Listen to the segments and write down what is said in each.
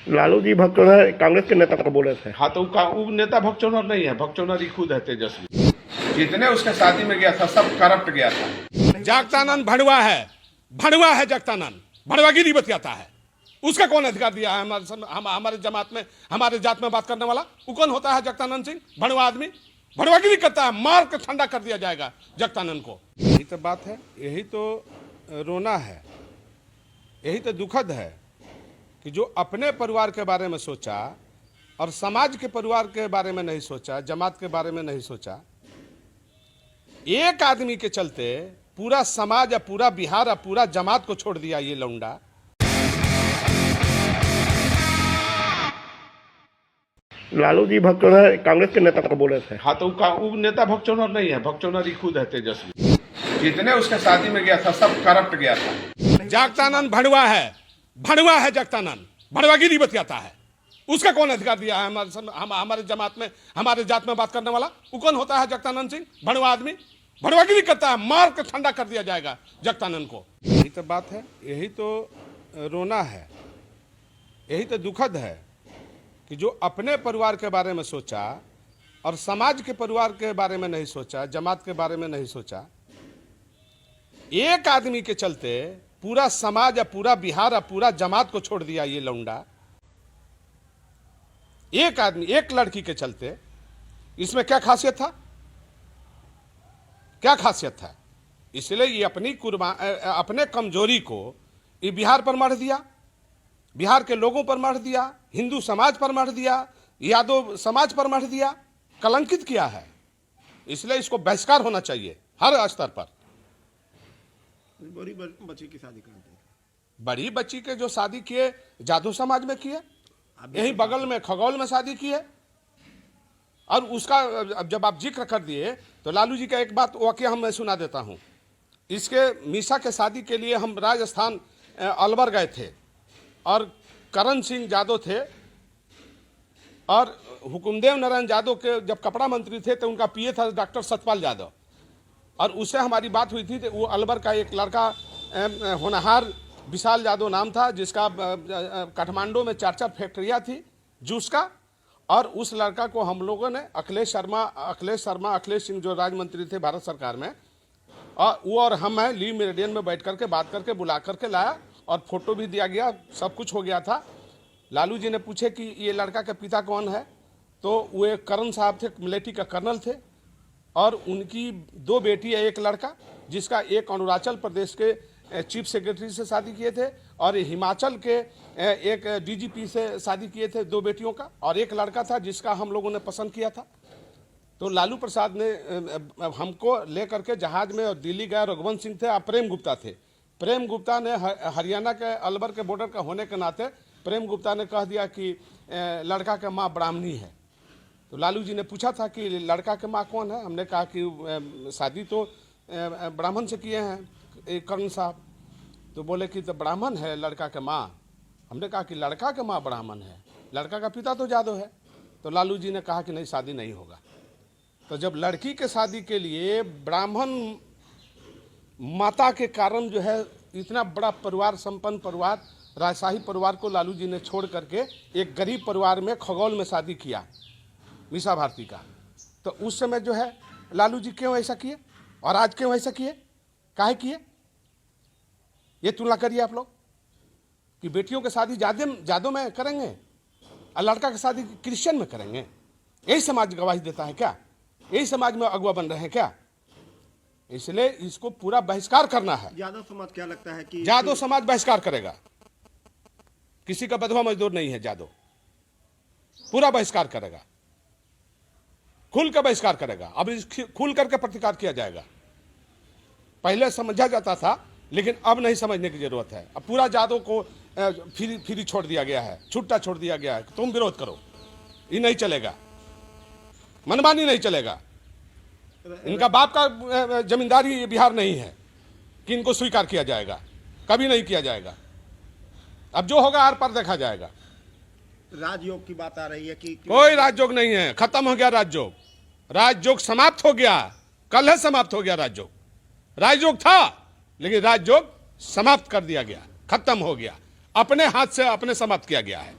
लालू जी भगचोनर कांग्रेस के नेता को बोले थे। हाँ तो वो नेता भगचोनर नहीं है, भगचोनर ही खुद है तेजस्वी। जितने उसके शादी में गया था सब करप्ट गया था। जगतानंद भड़वा है जगतानंद भड़वागिरी बतियाता है। उसका कौन अधिकार दिया है हमारे जमात में, हमारे जात में बात करने वाला? वो कौन होता है जगतानंद सिंह? भड़वा आदमी भड़वागिरी करता है, मार कर ठंडा कर दिया जाएगा जगतानंद को। यही तो बात है, यही तो रोना है, यही तो दुखद है कि जो अपने परिवार के बारे में सोचा और समाज के परिवार के बारे में नहीं सोचा, जमात के बारे में नहीं सोचा, एक आदमी के चलते पूरा समाज, पूरा बिहार, पूरा जमात को छोड़ दिया ये लौंडा। लालू जी भगचोनर कांग्रेस के नेता को बोले थे। हाँ तो वो नेता भगचोनर नहीं है, भगचोनर ही खुद है तेजस्वी। जितने उसके शादी में गया था सब करप्ट गया था। जगतानंद भड़वा है जगतानंद भड़वागिरी बतियाता है। उसका कौन अधिकार दिया है हमारे जमात में, हमारे जात में बात करने वाला? वो कौन होता है जगतानंद सिंह? भड़वा आदमी भड़वागिरी करता है, मार कर ठंडा कर दिया जाएगा जगतानंद को। यही तो बात है, यही तो रोना है, यही तो दुखद है कि जो अपने परिवार के बारे में सोचा और समाज के परिवार के बारे में नहीं सोचा, जमात के बारे में नहीं सोचा, एक आदमी के चलते पूरा समाज, पूरा बिहार, पूरा जमात को छोड़ दिया ये लौंडा। एक आदमी, एक लड़की के चलते। इसमें क्या खासियत था? क्या खासियत था? इसलिए ये अपने कमजोरी को ये बिहार पर मढ़ दिया, बिहार के लोगों पर मढ़ दिया, हिंदू समाज पर मढ़ दिया, यादव समाज पर मढ़ दिया, कलंकित किया है। इसलिए इसको बहिष्कार होना चाहिए हर स्तर पर। बड़ी बच्ची की शादी करते थे। बड़ी बच्ची के जो शादी किए जादव समाज में किए, यहीं बगल में खगौल में शादी की है। और उसका अब जब आप जिक्र कर दिए तो लालू जी का एक बात वाकया हम मैं सुना देता हूं। इसके मीसा के शादी के लिए हम राजस्थान अलवर गए थे और करण सिंह यादव थे और हुकुमदेव नारायण यादव के जब कपड़ा मंत्री थे तो उनका पीए था डॉक्टर सतपाल यादव। और उससे हमारी बात हुई थी। तो वो अलवर का एक लड़का होनहार विशाल यादव नाम था, जिसका काठमांडू में 4 फैक्ट्रियाँ थी जूस का। और उस लड़का को हम लोगों ने अखिलेश सिंह जो राज्य मंत्री थे भारत सरकार में, और वो और हम हैं ली मेरिडियन में बैठ करके बात करके बुला करके लाया और फोटो भी दिया गया, सब कुछ हो गया था। लालू जी ने पूछे कि ये लड़का के पिता कौन है, तो वो एक करण साहब थे, मिलिट्री का कर्नल थे और उनकी 2 बेटी है, एक लड़का, जिसका एक अरुणाचल प्रदेश के चीफ सेक्रेटरी से शादी किए थे और हिमाचल के एक डीजीपी से शादी किए थे 2 बेटियों का, और एक लड़का था जिसका हम लोगों ने पसंद किया था। तो लालू प्रसाद ने हमको लेकर के जहाज में और दिल्ली गए। रघुवंश सिंह थे और प्रेम गुप्ता थे। प्रेम गुप्ता ने हरियाणा के अलवर के बॉर्डर का होने के नाते प्रेम गुप्ता ने कह दिया कि लड़का का माँ ब्राह्मणी है। तो लालू जी ने पूछा था कि लड़का के माँ कौन है? हमने कहा कि शादी तो ब्राह्मण से किए हैं कर्ण साहब। तो बोले कि तो ब्राह्मण है लड़का के माँ। हमने कहा कि लड़का के माँ ब्राह्मण है, लड़का का पिता तो यादव है। तो लालू जी ने कहा कि नहीं, शादी नहीं होगा। तो जब लड़की के शादी के लिए ब्राह्मण माता के कारण जो है इतना बड़ा परिवार, संपन्न परिवार, राजशाही परिवार को लालू जी ने छोड़ करके एक गरीब परिवार में खगौल में शादी किया मीसा भारती का। तो उस समय जो है लालू जी क्यों ऐसा किए और आज क्यों ऐसा किए, काहे किए? ये तुलना करिए आप लोग कि बेटियों की शादी जादों में करेंगे और लड़का की शादी क्रिश्चियन में करेंगे। यही समाज गवाही देता है क्या? यही समाज में अगुआ बन रहे हैं क्या? इसलिए इसको पूरा बहिष्कार करना है। यादव समाज क्या लगता है कि यादव समाज बहिष्कार करेगा। किसी का बधवा मजदूर नहीं है यादव, पूरा बहिष्कार करेगा, खुल कर बहिष्कार करेगा। अब खुल करके प्रतिकार किया जाएगा। पहले समझा जाता था लेकिन अब नहीं समझने की जरूरत है। अब पूरा यादव को फ्री छोड़ दिया गया है, छुट्टा छोड़ दिया गया है। तुम विरोध करो, ये नहीं चलेगा, मनमानी नहीं चलेगा। इनका बाप का जमींदारी बिहार नहीं है कि इनको स्वीकार किया जाएगा, कभी नहीं किया जाएगा। अब जो होगा आर पार देखा जाएगा। राजयोग की बात आ रही है कि कोई राजयोग नहीं है, खत्म हो गया राजयोग। राजयोग समाप्त हो गया, कल है समाप्त हो गया राजयोग। राजयोग था लेकिन राजयोग समाप्त कर दिया गया, खत्म हो गया, अपने हाथ से अपने समाप्त किया गया है।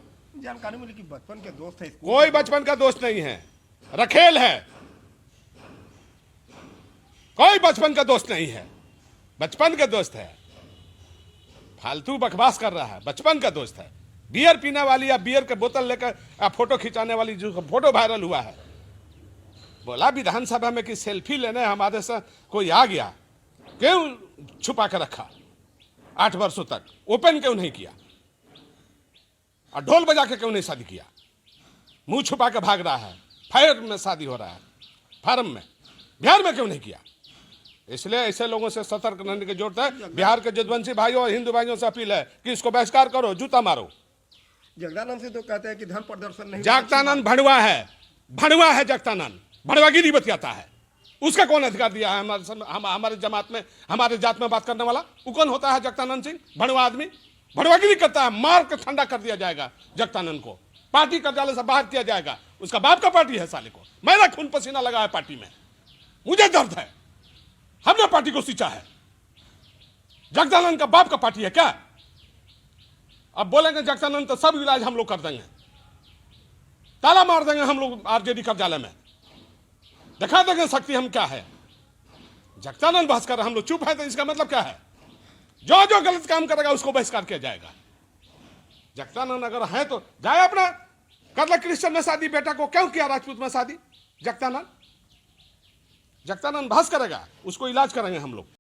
जानकारी मिली कि बचपन के दोस्त है स्कूल कोई बचपन का दोस्त नहीं है, रखेल है। कोई बचपन का दोस्त नहीं है, बचपन का दोस्त है। फालतू बकवास कर रहा है, बचपन का दोस्त है। बियर पीने वाली या बियर के बोतल लेकर फोटो खिंचाने वाली जो फोटो वायरल हुआ है, बोला विधानसभा में कि सेल्फी लेने हमारे साथ कोई आ गया, क्यों छुपा कर रखा 8 वर्षों तक, ओपन क्यों नहीं किया, और ढोल बजा के क्यों नहीं शादी किया, मुंह छुपा के भाग रहा है। फायर में शादी हो रहा है, फार्म में, बिहार में क्यों नहीं किया? इसलिए ऐसे लोगों से सतर्क रहने की जरूरत है। बिहार के जदवंशी भाइयों और हिंदू भाइयों से अपील है कि इसको बहिष्कार करो, जूता मारो। जगदानंद से तो कहते हैं कि धर्म प्रदर्शन नहीं। जगदानंद भड़वा है, भड़वा है जगदानंद, भड़वागिरी बतियाता है। उसका कौन अधिकार दिया है हमारे जमात में, हमारे जात में बात करने वाला? वो कौन होता है जगदानंद सिंह? भड़वा आदमी भड़वागिरी करता है। मार के ठंडा कर दिया जाएगा जगदानंद को, पार्टी कार्यालय से बाहर किया जाएगा। उसका बाप का पार्टी है साले को। मेरा खून पसीना लगा है पार्टी में, मुझे दर्द है, हमने पार्टी को सींचा है। जगदानंद का बाप का पार्टी है क्या? अब बोलेंगे जगदानंद तो सब इलाज हम लोग कर देंगे, ताला मार देंगे हम लोग आरजेडी कार्यालय में, दिखा देंगे शक्ति हम क्या है। जगदानंद बहस कर रहे, हम लोग चुप है, तो इसका मतलब क्या है? जो जो गलत काम करेगा उसको बहिष्कार किया जाएगा। जगदानंद अगर है तो जाए अपना कर ले क्रिश्चियन में शादी, बेटा को क्यों किया राजपूत में शादी? जगदानंद बहस करेगा, उसको इलाज करेंगे हम लोग।